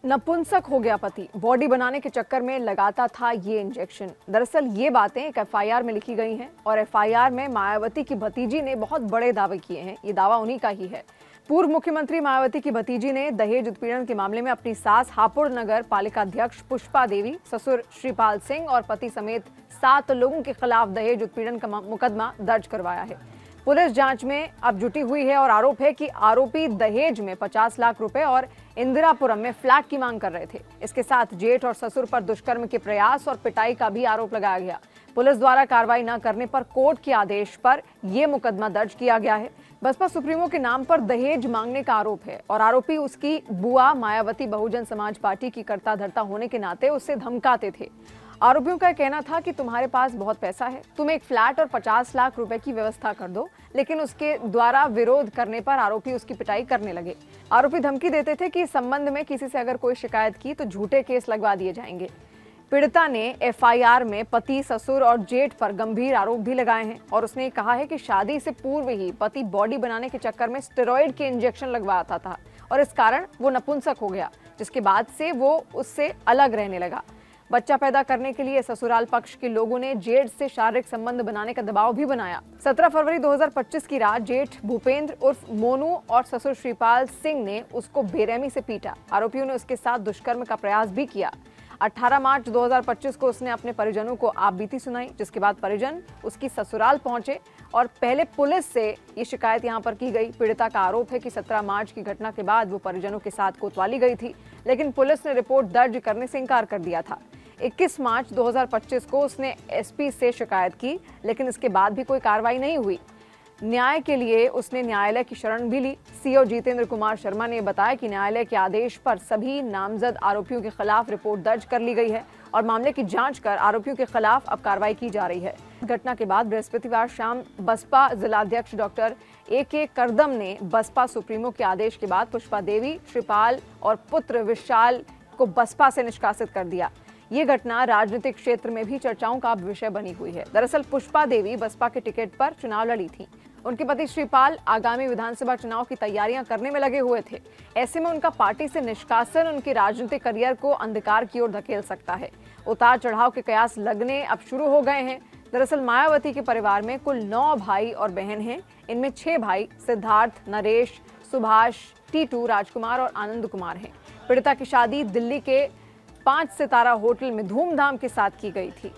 नपुंसक हो गया पति, बॉडी बनाने के चक्कर में लगाता था ये इंजेक्शन। दरअसल ये बातें एक एफआईआर में लिखी गई हैं और एफआईआर में मायावती की भतीजी ने बहुत बड़े दावे किए हैं। ये दावा उन्हीं का ही है। पूर्व मुख्यमंत्री मायावती की भतीजी ने दहेज उत्पीड़न के मामले में अपनी सास हापुड़ नगर पालिका अध्यक्ष पुष्पा देवी, ससुर श्रीपाल सिंह और पति समेत 7 लोगों के खिलाफ दहेज उत्पीड़न का मुकदमा दर्ज करवाया है। पुलिस जांच में अब जुटी हुई है और आरोप है कि आरोपी दहेज में 50 लाख रुपए और इंदिरापुरम में फ्लैट की मांग कर रहे थे। इसके साथ जेठ और ससुर पर दुष्कर्म के प्रयास और पिटाई का भी आरोप लगाया गया। पुलिस द्वारा कार्रवाई न करने पर कोर्ट के आदेश पर यह मुकदमा दर्ज किया गया है। बसपा सुप्रीमो के नाम पर दहेज मांगने का आरोप है और आरोपी उसकी बुआ मायावती बहुजन समाज पार्टी की कर्ता धर्ता होने के नाते उससे धमकाते थे। आरोपियों का कहना था कि तुम्हारे पास बहुत पैसा है, तुम एक फ्लैट और 50 लाख रुपए की व्यवस्था कर दो, लेकिन उसके द्वारा विरोध करने पर आरोपी उसकी पिटाई करने लगे। आरोपी धमकी देते थे कि इस संबंध में किसी से अगर कोई शिकायत की तो झूठे केस लगवा दिए जाएंगे। पीड़िता ने एफआईआर में पति, ससुर और जेठ पर गंभीर आरोप भी लगाए हैं और उसने कहा है कि शादी से पूर्व ही पति बॉडी बनाने के चक्कर में स्टेरॉइड के इंजेक्शन लगवाता था और इस कारण वो नपुंसक हो गया, जिसके बाद से वो उससे अलग रहने लगा। बच्चा पैदा करने के लिए ससुराल पक्ष के लोगों ने जेठ से शारीरिक संबंध बनाने का दबाव भी बनाया। 17 फरवरी 2025 की रात जेठ भूपेंद्र उर्फ मोनू और ससुर श्रीपाल सिंह ने उसको बेरहमी से पीटा। आरोपियों ने उसके साथ दुष्कर्म का प्रयास भी किया। 18 मार्च 2025 को उसने अपने परिजनों को आपबीती सुनाई, जिसके बाद परिजन उसकी ससुराल पहुंचे और पहले पुलिस से ये शिकायत यहां पर की गई। पीड़िता का आरोप है कि 17 मार्च की घटना के बाद वो परिजनों के साथ कोतवाली गई थी, लेकिन पुलिस ने रिपोर्ट दर्ज करने से इनकार कर दिया था। 21 मार्च 2025 को उसने एसपी से शिकायत की, लेकिन इसके बाद भी कोई कार्रवाई नहीं हुई। न्याय के लिए उसने न्यायालय की शरण भी ली। सीओ जितेंद्र कुमार शर्मा ने बताया कि न्यायालय के आदेश पर सभी नामजद आरोपियों के खिलाफ रिपोर्ट दर्ज कर ली गई है और मामले की जांच कर आरोपियों के खिलाफ अब कार्रवाई की जा रही है। घटना के बाद बृहस्पतिवार शाम बसपा जिलाध्यक्ष डॉक्टर AK करदम ने बसपा सुप्रीमो के आदेश के बाद पुष्पा देवी, श्रीपाल और पुत्र विशाल को बसपा से निष्कासित कर दिया। ये घटना राजनीतिक क्षेत्र में भी चर्चाओं का विषय बनी हुई है। दरअसल पुष्पा देवी बसपा के टिकट पर चुनाव लड़ी थी। उनके पति श्रीपाल आगामी विधानसभा चुनाव की तैयारियां करने में लगे हुए थे। ऐसे में उनका पार्टी से निष्कासन उनके राजनीतिक करियर को अंधकार की ओर धकेल सकता है। उतार चढ़ाव के कयास लगने अब शुरू हो गए हैं। दरअसल मायावती के परिवार में कुल 9 भाई और बहन हैं। इनमें 6 भाई सिद्धार्थ, नरेश, सुभाष, टीटू, राजकुमार और आनंद कुमार हैं। पीड़िता की शादी दिल्ली के 5 सितारा होटल में धूमधाम के साथ की गई थी।